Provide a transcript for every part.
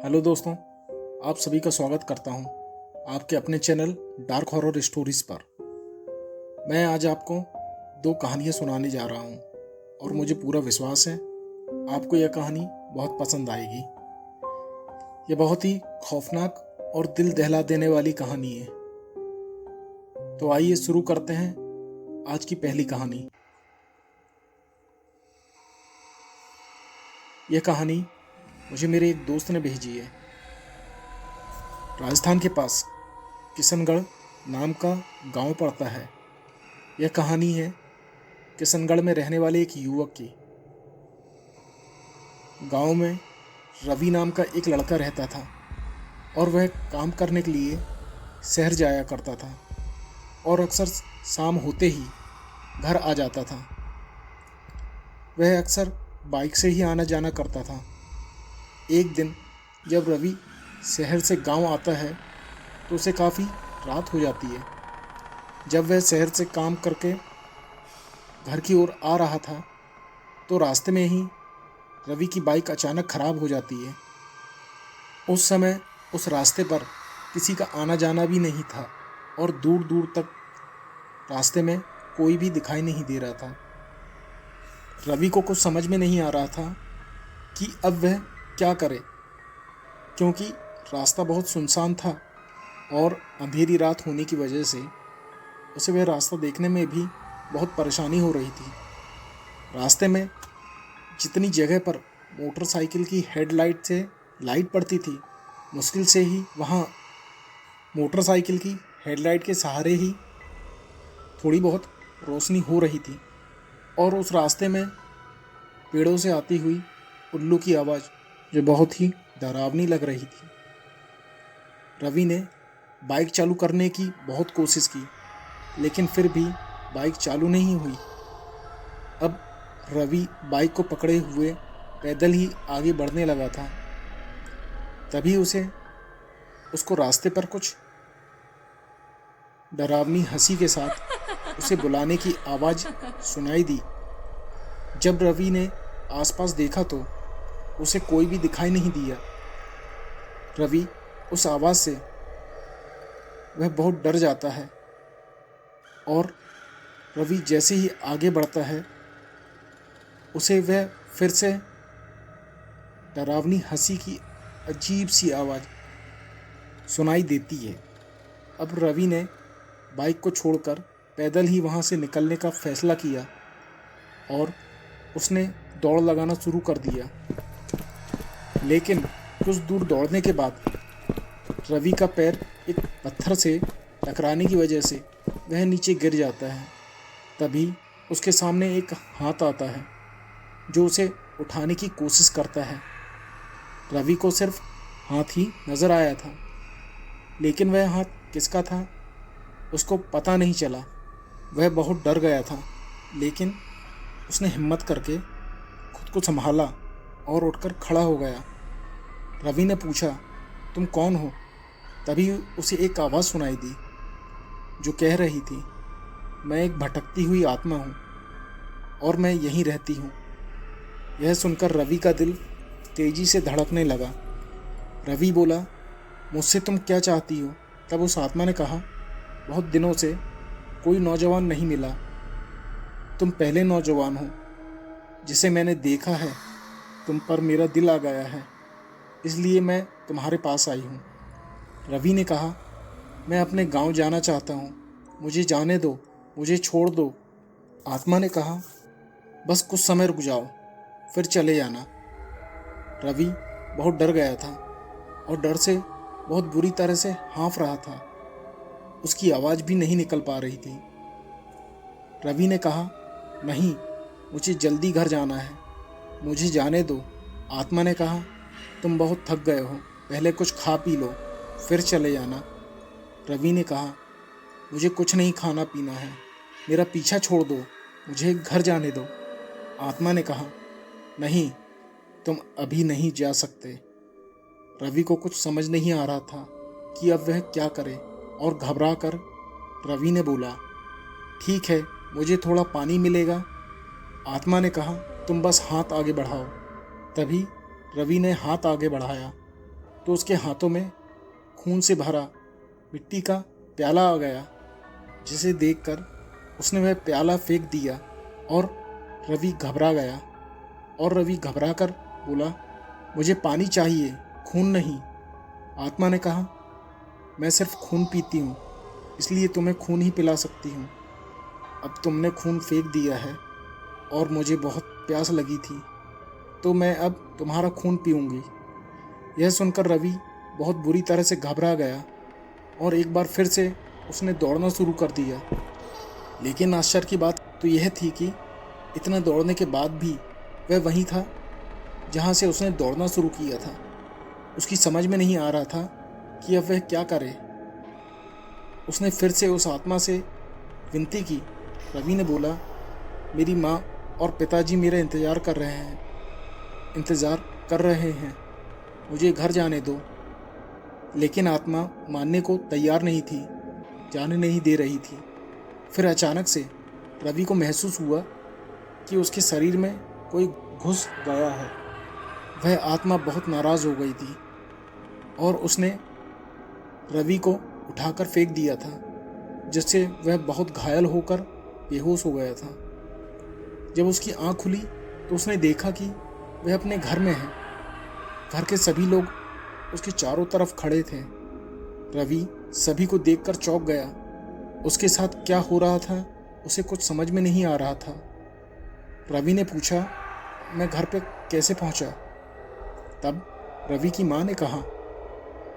Hello दोस्तों, आप सभी का स्वागत करता हूं आपके अपने चैनल डार्क हॉरर स्टोरीज पर। मैं आज आपको दो कहानियां सुनाने जा रहा हूं और मुझे पूरा विश्वास है आपको यह कहानी बहुत पसंद आएगी। यह बहुत ही खौफनाक और दिल दहला देने वाली कहानी है। तो आइए शुरू करते हैं आज की पहली कहानी। यह कहानी मुझे मेरे एक दोस्त ने भेजी है। राजस्थान के पास किशनगढ़ नाम का गांव पड़ता है। यह कहानी है किशनगढ़ में रहने वाले एक युवक की। गांव में रवि नाम का एक लड़का रहता था और वह काम करने के लिए शहर जाया करता था और अक्सर शाम होते ही घर आ जाता था। वह अक्सर बाइक से ही आना जाना करता था। एक दिन जब रवि शहर से गांव आता है तो उसे काफ़ी रात हो जाती है। जब वह शहर से काम करके घर की ओर आ रहा था तो रास्ते में ही रवि की बाइक अचानक ख़राब हो जाती है। उस समय उस रास्ते पर किसी का आना जाना भी नहीं था और दूर दूर तक रास्ते में कोई भी दिखाई नहीं दे रहा था। रवि को कुछ समझ में नहीं आ रहा था कि अब वह क्या करे, क्योंकि रास्ता बहुत सुनसान था और अंधेरी रात होने की वजह से उसे वह रास्ता देखने में भी बहुत परेशानी हो रही थी। रास्ते में जितनी जगह पर मोटरसाइकिल की हेडलाइट से लाइट पड़ती थी, मुश्किल से ही वहाँ मोटरसाइकिल की हेडलाइट के सहारे ही थोड़ी बहुत रोशनी हो रही थी। और उस रास्ते में पेड़ों से आती हुई उल्लू की आवाज़ जो बहुत ही डरावनी लग रही थी। रवि ने बाइक चालू करने की बहुत कोशिश की, लेकिन फिर भी बाइक चालू नहीं हुई। अब रवि बाइक को पकड़े हुए पैदल ही आगे बढ़ने लगा था। तभी उसको रास्ते पर कुछ डरावनी हंसी के साथ उसे बुलाने की आवाज़ सुनाई दी। जब रवि ने आसपास देखा तो उसे कोई भी दिखाई नहीं दिया। रवि उस आवाज़ से वह बहुत डर जाता है और रवि जैसे ही आगे बढ़ता है उसे वह फिर से डरावनी हंसी की अजीब सी आवाज़ सुनाई देती है। अब रवि ने बाइक को छोड़कर पैदल ही वहाँ से निकलने का फैसला किया और उसने दौड़ लगाना शुरू कर दिया। लेकिन कुछ दूर दौड़ने के बाद रवि का पैर एक पत्थर से टकराने की वजह से वह नीचे गिर जाता है। तभी उसके सामने एक हाथ आता है जो उसे उठाने की कोशिश करता है। रवि को सिर्फ हाथ ही नज़र आया था, लेकिन वह हाथ किसका था उसको पता नहीं चला। वह बहुत डर गया था, लेकिन उसने हिम्मत करके खुद को संभाला और उठकर खड़ा हो गया। रवि ने पूछा, तुम कौन हो? तभी उसे एक आवाज़ सुनाई दी जो कह रही थी, मैं एक भटकती हुई आत्मा हूँ और मैं यहीं रहती हूँ। यह सुनकर रवि का दिल तेज़ी से धड़कने लगा। रवि बोला, मुझसे तुम क्या चाहती हो? तब उस आत्मा ने कहा, बहुत दिनों से कोई नौजवान नहीं मिला। तुम पहले नौजवान हो जिसे मैंने देखा है। तुम पर मेरा दिल आ गया है, इसलिए मैं तुम्हारे पास आई हूँ। रवि ने कहा, मैं अपने गांव जाना चाहता हूँ, मुझे जाने दो, मुझे छोड़ दो। आत्मा ने कहा, बस कुछ समय रुक जाओ, फिर चले जाना। रवि बहुत डर गया था और डर से बहुत बुरी तरह से हाँफ रहा था। उसकी आवाज़ भी नहीं निकल पा रही थी। रवि ने कहा, नहीं, मुझे जल्दी घर जाना है, मुझे जाने दो। आत्मा ने कहा, तुम बहुत थक गए हो, पहले कुछ खा पी लो, फिर चले जाना। रवि ने कहा, मुझे कुछ नहीं खाना पीना है, मेरा पीछा छोड़ दो, मुझे घर जाने दो। आत्मा ने कहा, नहीं, तुम अभी नहीं जा सकते। रवि को कुछ समझ नहीं आ रहा था कि अब वह क्या करे और घबरा कर रवि ने बोला, ठीक है, मुझे थोड़ा पानी मिलेगा? आत्मा ने कहा, तुम बस हाथ आगे बढ़ाओ। तभी रवि ने हाथ आगे बढ़ाया तो उसके हाथों में खून से भरा मिट्टी का प्याला आ गया, जिसे देखकर उसने वह प्याला फेंक दिया और रवि घबरा गया। और रवि घबरा कर बोला, मुझे पानी चाहिए, खून नहीं। आत्मा ने कहा, मैं सिर्फ खून पीती हूँ, इसलिए तुम्हें खून ही पिला सकती हूँ। अब तुमने खून फेंक दिया है और मुझे बहुत प्यास लगी थी, तो मैं अब तुम्हारा खून पीऊँगी। यह सुनकर रवि बहुत बुरी तरह से घबरा गया और एक बार फिर से उसने दौड़ना शुरू कर दिया। लेकिन आश्चर्य की बात तो यह थी कि इतना दौड़ने के बाद भी वह वहीं था जहाँ से उसने दौड़ना शुरू किया था। उसकी समझ में नहीं आ रहा था कि अब वह क्या करे। उसने फिर से उस आत्मा से विनती की। रवि ने बोला, मेरी माँ और पिताजी मेरा इंतज़ार कर रहे हैं, मुझे घर जाने दो। लेकिन आत्मा मानने को तैयार नहीं थी, जाने नहीं दे रही थी। फिर अचानक से रवि को महसूस हुआ कि उसके शरीर में कोई घुस गया है। वह आत्मा बहुत नाराज़ हो गई थी और उसने रवि को उठाकर फेंक दिया था, जिससे वह बहुत घायल होकर बेहोश हो गया था। जब उसकी आंख खुली तो उसने देखा कि वह अपने घर में है। घर के सभी लोग उसके चारों तरफ खड़े थे। रवि सभी को देखकर चौंक गया। उसके साथ क्या हो रहा था उसे कुछ समझ में नहीं आ रहा था। रवि ने पूछा, मैं घर पे कैसे पहुंचा? तब रवि की माँ ने कहा,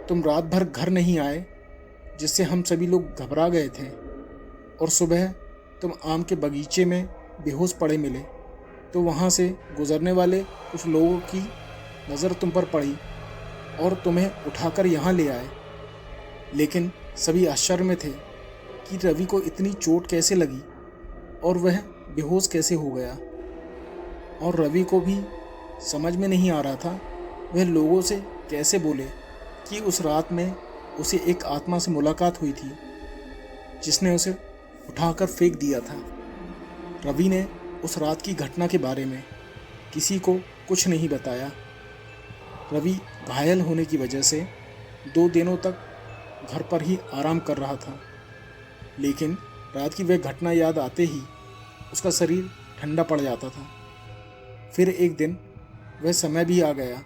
तुम रात भर घर नहीं आए, जिससे हम सभी लोग घबरा गए थे, और सुबह तुम आम के बगीचे में बेहोश पड़े मिले, तो वहाँ से गुजरने वाले कुछ लोगों की नज़र तुम पर पड़ी और तुम्हें उठाकर यहाँ ले आए। लेकिन सभी आश्चर्य में थे कि रवि को इतनी चोट कैसे लगी और वह बेहोश कैसे हो गया। और रवि को भी समझ में नहीं आ रहा था वह लोगों से कैसे बोले कि उस रात में उसे एक आत्मा से मुलाकात हुई थी, जिसने उसे उठाकर फेंक दिया था। रवि ने उस रात की घटना के बारे में किसी को कुछ नहीं बताया। रवि घायल होने की वजह से 2 दिनों तक घर पर ही आराम कर रहा था। लेकिन रात की वह घटना याद आते ही उसका शरीर ठंडा पड़ जाता था। फिर एक दिन वह समय भी आ गया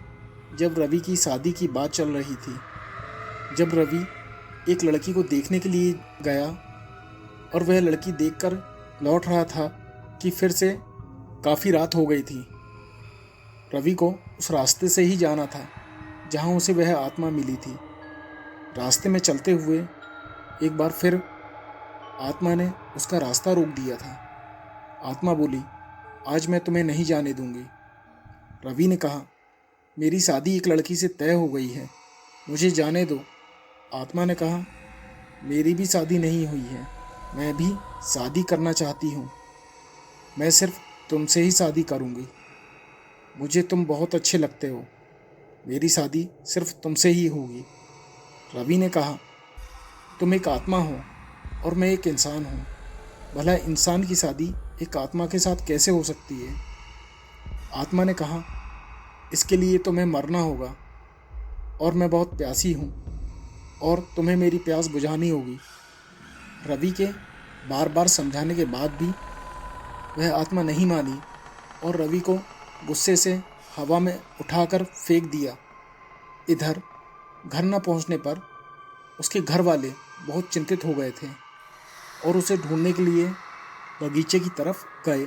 जब रवि की शादी की बात चल रही थी। जब रवि एक लड़की को देखने के लिए गया और वह लड़की देखकर लौट रहा था कि फिर से काफ़ी रात हो गई थी। रवि को उस रास्ते से ही जाना था जहाँ उसे वह आत्मा मिली थी। रास्ते में चलते हुए एक बार फिर आत्मा ने उसका रास्ता रोक दिया था। आत्मा बोली, आज मैं तुम्हें नहीं जाने दूंगी। रवि ने कहा, मेरी शादी एक लड़की से तय हो गई है, मुझे जाने दो। आत्मा ने कहा, मेरी भी शादी नहीं हुई है, मैं भी शादी करना चाहती हूँ। मैं सिर्फ तुमसे ही शादी करूँगी। मुझे तुम बहुत अच्छे लगते हो, मेरी शादी सिर्फ तुमसे ही होगी। रवि ने कहा, तुम एक आत्मा हो और मैं एक इंसान हूँ, भला इंसान की शादी एक आत्मा के साथ कैसे हो सकती है? आत्मा ने कहा, इसके लिए तुम्हें मरना होगा और मैं बहुत प्यासी हूँ और तुम्हें मेरी प्यास बुझानी होगी। रवि के बार बार समझाने के बाद भी वह आत्मा नहीं मानी और रवि को गुस्से से हवा में उठाकर फेंक दिया। इधर घर न पहुंचने पर उसके घर वाले बहुत चिंतित हो गए थे और उसे ढूंढने के लिए बगीचे की तरफ गए।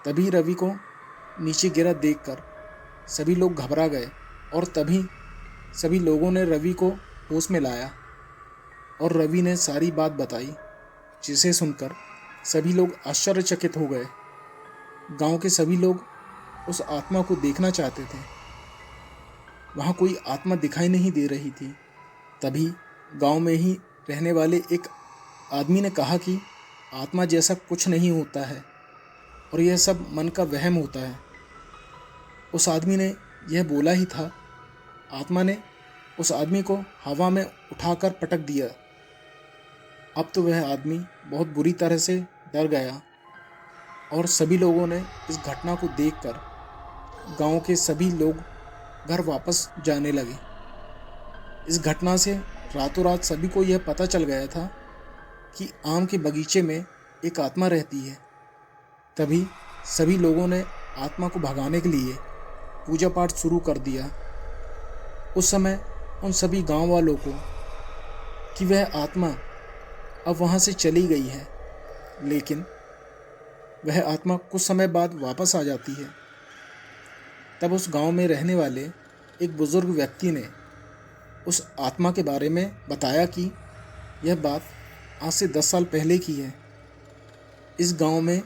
तभी रवि को नीचे गिरा देखकर सभी लोग घबरा गए और तभी सभी लोगों ने रवि को होश में लाया और रवि ने सारी बात बताई, जिसे सुनकर सभी लोग आश्चर्यचकित हो गए। गांव के सभी लोग उस आत्मा को देखना चाहते थे। वहाँ कोई आत्मा दिखाई नहीं दे रही थी। तभी गांव में ही रहने वाले एक आदमी ने कहा कि आत्मा जैसा कुछ नहीं होता है और यह सब मन का वहम होता है। उस आदमी ने यह बोला ही था, आत्मा ने उस आदमी को हवा में उठाकर पटक दिया। अब तो वह आदमी बहुत बुरी तरह से डर गया और सभी लोगों ने इस घटना को देखकर गांव के सभी लोग घर वापस जाने लगे। इस घटना से रातों रात सभी को यह पता चल गया था कि आम के बगीचे में एक आत्मा रहती है। तभी सभी लोगों ने आत्मा को भगाने के लिए पूजा पाठ शुरू कर दिया। उस समय उन सभी गांव वालों को कि वह आत्मा अब वहां से चली गई है, लेकिन वह आत्मा कुछ समय बाद वापस आ जाती है। तब उस गांव में रहने वाले एक बुजुर्ग व्यक्ति ने उस आत्मा के बारे में बताया कि यह बात आज से 10 साल पहले की है। इस गांव में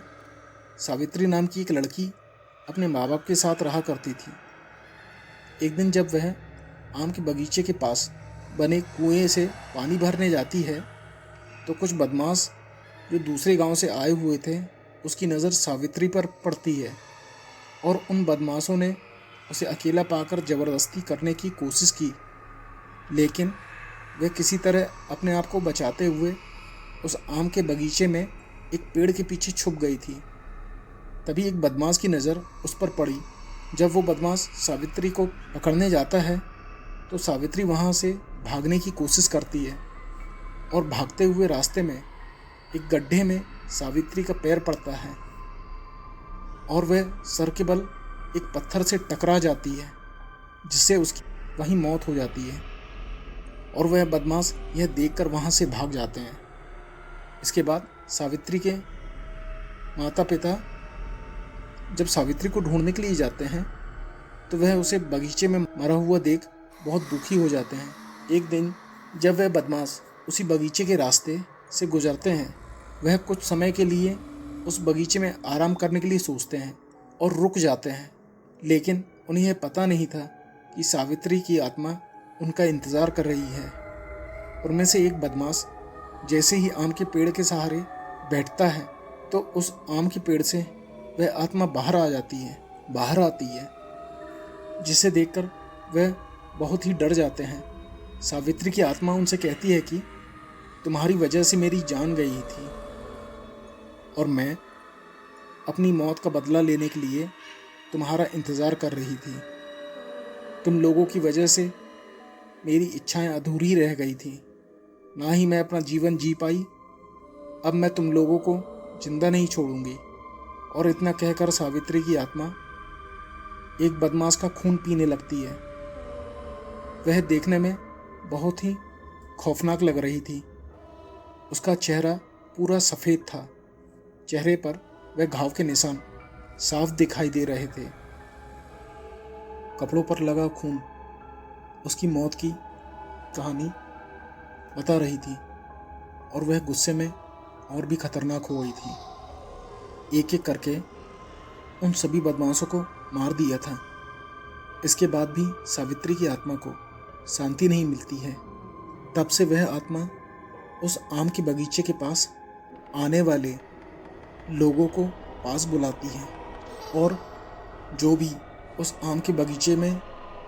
सावित्री नाम की एक लड़की अपने माँ बाप के साथ रहा करती थी। एक दिन जब वह आम के बगीचे के पास बने कुएं से पानी भरने जाती है तो कुछ बदमाश जो दूसरे गांव से आए हुए थे उसकी नज़र सावित्री पर पड़ती है और उन बदमाशों ने उसे अकेला पाकर ज़बरदस्ती करने की कोशिश की, लेकिन वह किसी तरह अपने आप को बचाते हुए उस आम के बगीचे में एक पेड़ के पीछे छुप गई थी। तभी एक बदमाश की नज़र उस पर पड़ी। जब वो बदमाश सावित्री को पकड़ने जाता है तो सावित्री वहाँ से भागने की कोशिश करती है और भागते हुए रास्ते में एक गड्ढे में सावित्री का पैर पड़ता है और वह सर के बल एक पत्थर से टकरा जाती है, जिससे उसकी वहीं मौत हो जाती है और वह बदमाश यह देखकर वहाँ से भाग जाते हैं। इसके बाद सावित्री के माता पिता जब सावित्री को ढूंढने के लिए जाते हैं तो वह उसे बगीचे में मरा हुआ देख बहुत दुखी हो जाते हैं। एक दिन जब वह बदमाश उसी बगीचे के रास्ते से गुजरते हैं, वह कुछ समय के लिए उस बगीचे में आराम करने के लिए सोचते हैं और रुक जाते हैं, लेकिन उन्हें यह पता नहीं था कि सावित्री की आत्मा उनका इंतज़ार कर रही है। उनमें से एक बदमाश जैसे ही आम के पेड़ के सहारे बैठता है तो उस आम के पेड़ से वह आत्मा बाहर आती है, जिसे देखकर वह बहुत ही डर जाते हैं। सावित्री की आत्मा उनसे कहती है कि तुम्हारी वजह से मेरी जान गई थी और मैं अपनी मौत का बदला लेने के लिए तुम्हारा इंतज़ार कर रही थी। तुम लोगों की वजह से मेरी इच्छाएं अधूरी रह गई थी, ना ही मैं अपना जीवन जी पाई। अब मैं तुम लोगों को जिंदा नहीं छोड़ूंगी। और इतना कहकर सावित्री की आत्मा एक बदमाश का खून पीने लगती है। वह देखने में बहुत ही खौफनाक लग रही थी। उसका चेहरा पूरा सफ़ेद था, चेहरे पर वह घाव के निशान साफ दिखाई दे रहे थे। कपड़ों पर लगा खून उसकी मौत की कहानी बता रही थी और वह गुस्से में और भी खतरनाक हो गई थी। एक एक करके उन सभी बदमाशों को मार दिया था। इसके बाद भी सावित्री की आत्मा को शांति नहीं मिलती है। तब से वह आत्मा उस आम के बगीचे के पास आने वाले लोगों को पास बुलाती है और जो भी उस आम के बगीचे में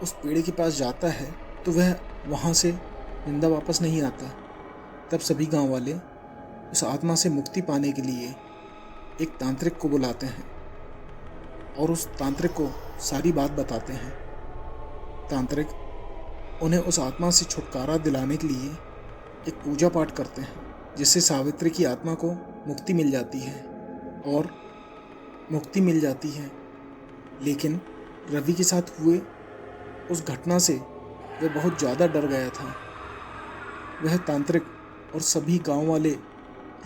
उस पेड़ के पास जाता है तो वह वहाँ से जिंदा वापस नहीं आता। तब सभी गांव वाले उस आत्मा से मुक्ति पाने के लिए एक तांत्रिक को बुलाते हैं और उस तांत्रिक को सारी बात बताते हैं। तांत्रिक उन्हें उस आत्मा से छुटकारा दिलाने के लिए एक पूजा पाठ करते हैं, जिससे सावित्री की आत्मा को मुक्ति मिल जाती है और मुक्ति मिल जाती है। लेकिन रवि के साथ हुए उस घटना से वह बहुत ज़्यादा डर गया था। वह तांत्रिक और सभी गांव वाले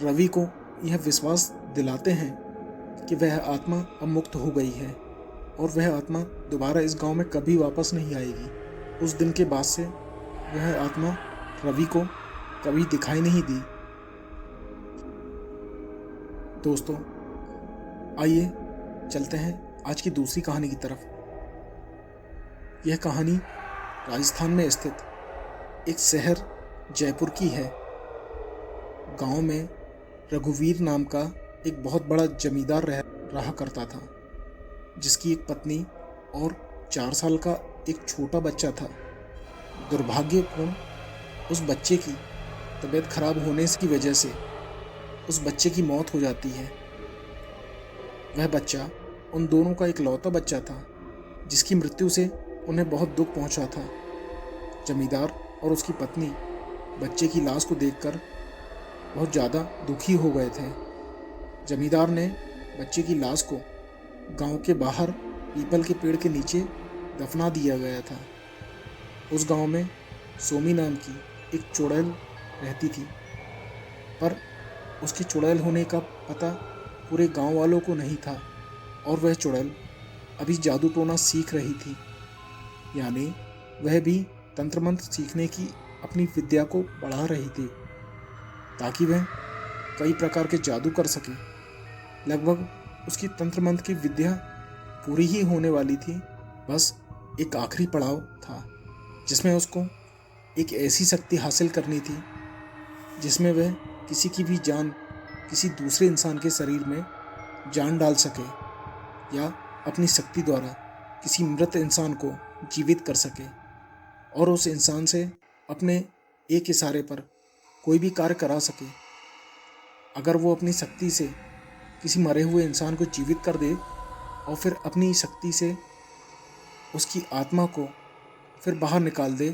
रवि को यह विश्वास दिलाते हैं कि वह आत्मा अब मुक्त हो गई है और वह आत्मा दोबारा इस गांव में कभी वापस नहीं आएगी। उस दिन के बाद से वह आत्मा रवि को कभी दिखाई नहीं दी। दोस्तों, आइए चलते हैं आज की दूसरी कहानी की तरफ। यह कहानी राजस्थान में स्थित एक शहर जयपुर की है। गांव में रघुवीर नाम का एक बहुत बड़ा जमींदार रहा करता था, जिसकी एक पत्नी और 4 साल का एक छोटा बच्चा था। दुर्भाग्यपूर्ण उस बच्चे की तबीयत खराब होने की वजह से उस बच्चे की मौत हो जाती है। वह बच्चा उन दोनों का इकलौता बच्चा था, जिसकी मृत्यु से उन्हें बहुत दुख पहुंचा था। जमींदार और उसकी पत्नी बच्चे की लाश को देखकर बहुत ज़्यादा दुखी हो गए थे। जमींदार ने बच्चे की लाश को गांव के बाहर पीपल के पेड़ के नीचे दफना दिया गया था। उस गांव में सोमी नाम की एक चुड़ैल रहती थी, पर उसके चुड़ैल होने का पता पूरे गांव वालों को नहीं था और वह चुड़ैल अभी जादू टोना सीख रही थी, यानी वह भी तंत्र मंत्र सीखने की अपनी विद्या को बढ़ा रही थी ताकि वह कई प्रकार के जादू कर सके। लगभग उसकी तंत्र मंत्र की विद्या पूरी ही होने वाली थी। बस एक आखिरी पड़ाव था जिसमें उसको एक ऐसी शक्ति हासिल करनी थी जिसमें वह किसी की भी जान किसी दूसरे इंसान के शरीर में जान डाल सके या अपनी शक्ति द्वारा किसी मृत इंसान को जीवित कर सके और उस इंसान से अपने एक इशारे पर कोई भी कार्य करा सके। अगर वो अपनी शक्ति से किसी मरे हुए इंसान को जीवित कर दे और फिर अपनी शक्ति से उसकी आत्मा को फिर बाहर निकाल दे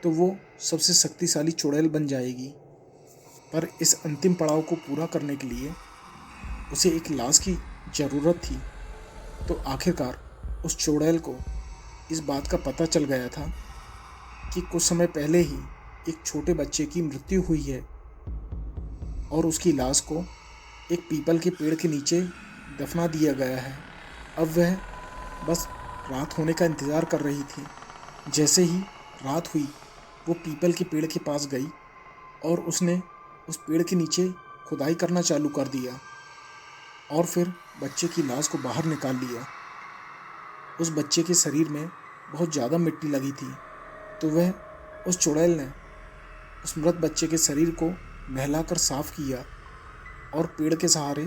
तो वो सबसे शक्तिशाली चुड़ैल बन जाएगी। पर इस अंतिम पड़ाव को पूरा करने के लिए उसे एक लाश की ज़रूरत थी। तो आखिरकार उस चुड़ैल को इस बात का पता चल गया था कि कुछ समय पहले ही एक छोटे बच्चे की मृत्यु हुई है और उसकी लाश को एक पीपल के पेड़ के नीचे दफना दिया गया है। अब वह बस रात होने का इंतज़ार कर रही थी। जैसे ही रात हुई वो पीपल के पेड़ के पास गई और उसने उस पेड़ के नीचे खुदाई करना चालू कर दिया और फिर बच्चे की लाश को बाहर निकाल लिया। उस बच्चे के शरीर में बहुत ज़्यादा मिट्टी लगी थी, तो वह उस चुड़ैल ने उस मृत बच्चे के शरीर को नहलाकर साफ किया और पेड़ के सहारे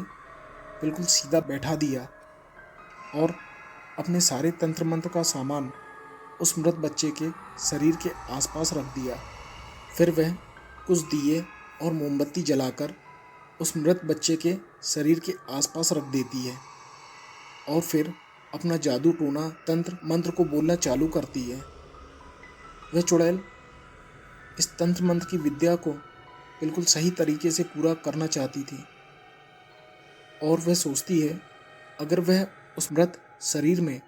बिल्कुल सीधा बैठा दिया और अपने सारे तंत्र मंत्र का सामान उस मृत बच्चे के शरीर के आसपास रख दिया। फिर वह कुछ दिए और मोमबत्ती जलाकर उस मृत बच्चे के शरीर के आसपास रख देती है और फिर अपना जादू टोना तंत्र मंत्र को बोलना चालू करती है। वह चुड़ैल इस तंत्र मंत्र की विद्या को बिल्कुल सही तरीके से पूरा करना चाहती थी और वह सोचती है अगर वह उस मृत शरीर में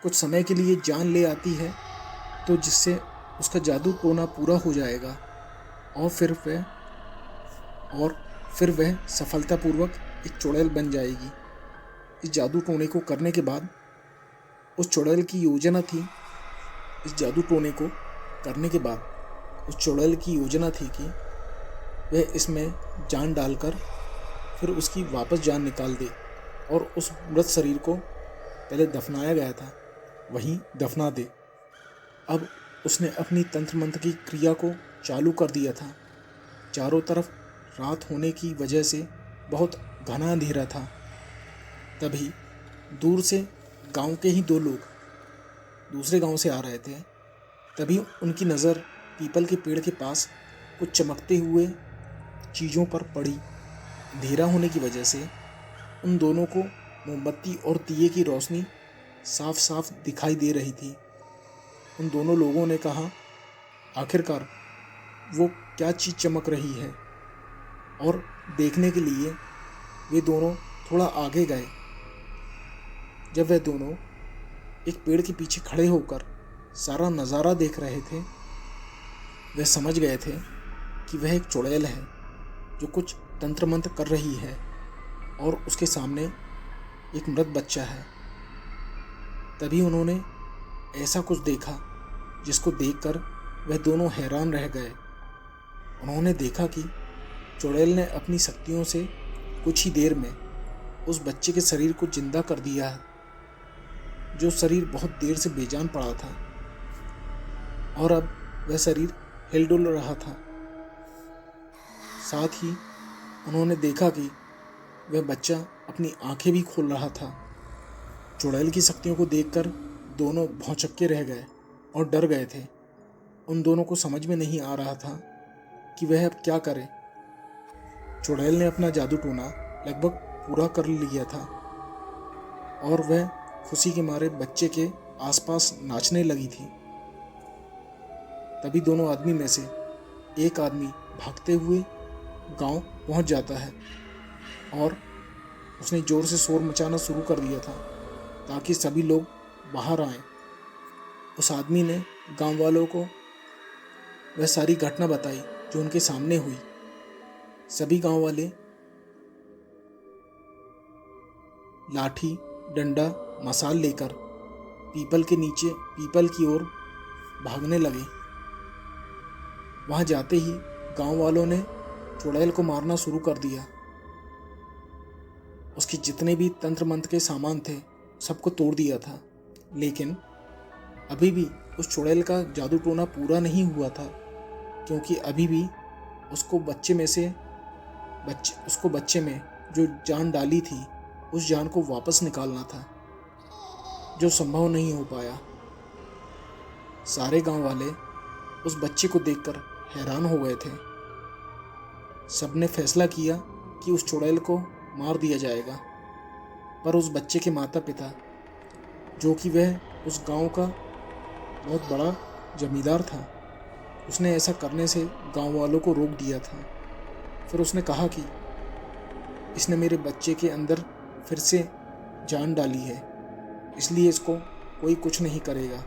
कुछ समय के लिए जान ले आती है तो जिससे उसका जादू टोना पूरा हो जाएगा और फिर वह सफलतापूर्वक एक चुड़ैल बन जाएगी। इस जादू टोने को करने के बाद उस चुड़ैल की योजना थी इस जादू टोने को करने के बाद उस चुड़ैल की योजना थी कि वह इसमें जान डालकर फिर उसकी वापस जान निकाल दे और उस मृत शरीर को पहले दफनाया गया था वहीं दफना दे। अब उसने अपनी तंत्र मंत्र की क्रिया को चालू कर दिया था। चारों तरफ रात होने की वजह से बहुत घना अंधेरा था। तभी दूर से गांव के ही दो लोग दूसरे गांव से आ रहे थे। तभी उनकी नज़र पीपल के पेड़ के पास कुछ चमकते हुए चीज़ों पर पड़ी। अंधेरा होने की वजह से उन दोनों को मोमबत्ती और दिए की रोशनी साफ साफ दिखाई दे रही थी। उन दोनों लोगों ने कहा आखिरकार वो क्या चीज़ चमक रही है और देखने के लिए वे दोनों थोड़ा आगे गए। जब वे दोनों एक पेड़ के पीछे खड़े होकर सारा नज़ारा देख रहे थे वे समझ गए थे कि वह एक चुड़ैल है जो कुछ तंत्र मंत्र कर रही है और उसके सामने एक मृत बच्चा है। तभी उन्होंने ऐसा कुछ देखा जिसको देखकर वह दोनों हैरान रह गए। उन्होंने देखा कि चुड़ैल ने अपनी शक्तियों से कुछ ही देर में उस बच्चे के शरीर को जिंदा कर दिया है, जो शरीर बहुत देर से बेजान पड़ा था और अब वह शरीर हिलडुल रहा था। साथ ही उन्होंने देखा कि वह बच्चा अपनी आंखें भी खोल रहा था। चुड़ैल की शक्तियों को देखकर दोनों भौंचक्के रह गए और डर गए थे। उन दोनों को समझ में नहीं आ रहा था कि वह अब क्या करे। चुड़ैल ने अपना जादू टोना लगभग पूरा कर लिया था और वह खुशी के मारे बच्चे के आसपास नाचने लगी थी। तभी दोनों आदमी में से एक आदमी भागते हुए गांव पहुंच जाता है और उसने ज़ोर से शोर मचाना शुरू कर दिया था ताकि सभी लोग बाहर आएं। उस आदमी ने गांव वालों को वह सारी घटना बताई जो उनके सामने हुई। सभी गांव वाले लाठी, डंडा, मसाल लेकर पीपल की ओर भागने लगे। वहां जाते ही गांव वालों ने चुड़ैल को मारना शुरू कर दिया। उसके जितने भी तंत्र मंत्र के सामान थे सबको तोड़ दिया था, लेकिन अभी भी उस चुड़ैल का जादू टोना पूरा नहीं हुआ था, क्योंकि अभी भी उसको बच्चे में जो जान डाली थी उस जान को वापस निकालना था, जो संभव नहीं हो पाया। सारे गांव वाले उस बच्चे को देखकर हैरान हो गए थे। सबने फैसला किया कि उस चुड़ैल को मार दिया जाएगा, पर उस बच्चे के माता पिता, जो कि वह उस गांव का बहुत बड़ा जमींदार था, उसने ऐसा करने से गांव वालों को रोक दिया था। फिर उसने कहा कि इसने मेरे बच्चे के अंदर फिर से जान डाली है, इसलिए इसको कोई कुछ नहीं करेगा।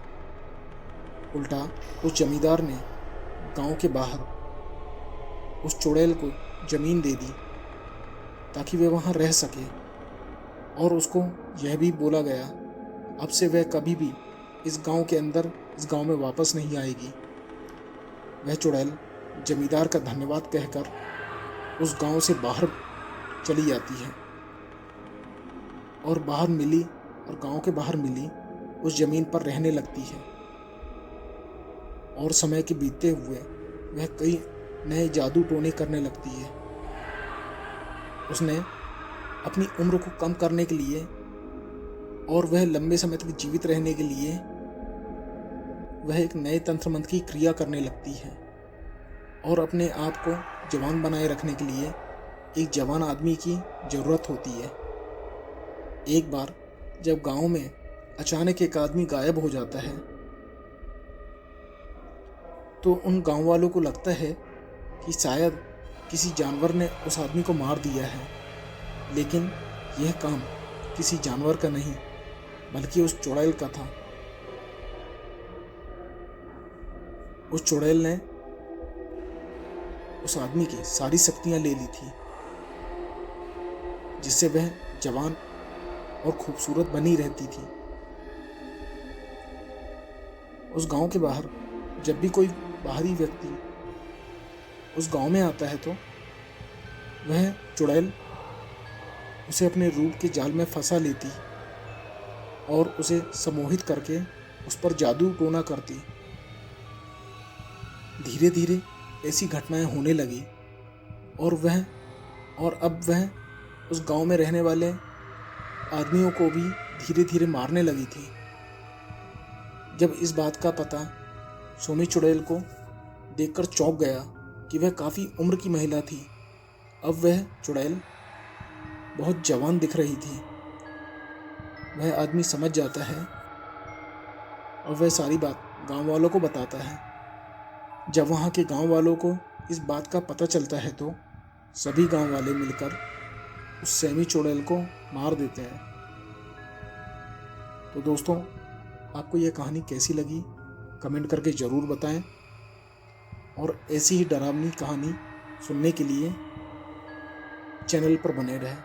उल्टा उस जमींदार ने गांव के बाहर उस चुड़ैल को ज़मीन दे दी ताकि वह वहां रह सके, और उसको यह भी बोला गया अब से वह कभी भी इस गांव में वापस नहीं आएगी। वह चुड़ैल जमींदार का धन्यवाद कहकर उस गांव से बाहर चली जाती है और गांव के बाहर मिली उस जमीन पर रहने लगती है। और समय के बीतते हुए वह कई नए जादू टोने करने लगती है। उसने अपनी उम्र को कम करने के लिए और वह लंबे समय तक जीवित रहने के लिए वह एक नए तंत्र मंत्र की क्रिया करने लगती है, और अपने आप को जवान बनाए रखने के लिए एक जवान आदमी की ज़रूरत होती है। एक बार जब गांव में अचानक एक आदमी गायब हो जाता है तो उन गांव वालों को लगता है कि शायद किसी जानवर ने उस आदमी को मार दिया है, लेकिन यह काम किसी जानवर का नहीं बल्कि उस चुड़ैल का था। उस चुड़ैल ने उस आदमी की सारी शक्तियां ले ली थी, जिससे वह जवान और खूबसूरत बनी रहती थी। उस गांव के बाहर जब भी कोई बाहरी व्यक्ति उस गांव में आता है तो वह चुड़ैल उसे अपने रूप के जाल में फंसा लेती और उसे सम्मोहित करके उस पर जादू टोना करती। धीरे धीरे ऐसी घटनाएं होने लगी और अब वह उस गांव में रहने वाले आदमियों को भी धीरे धीरे मारने लगी थी। जब इस बात का पता सोमी चुड़ैल को देखकर चौंक गया कि वह काफ़ी उम्र की महिला थी। अब वह चुड़ैल बहुत जवान दिख रही थी। वह आदमी समझ जाता है और वह सारी बात गांव वालों को बताता है। जब वहाँ के गांव वालों को इस बात का पता चलता है तो सभी गांव वाले मिलकर उस सेमी चुड़ैल को मार देते हैं। तो दोस्तों, आपको यह कहानी कैसी लगी कमेंट करके ज़रूर बताएं, और ऐसी ही डरावनी कहानी सुनने के लिए चैनल पर बने रहें।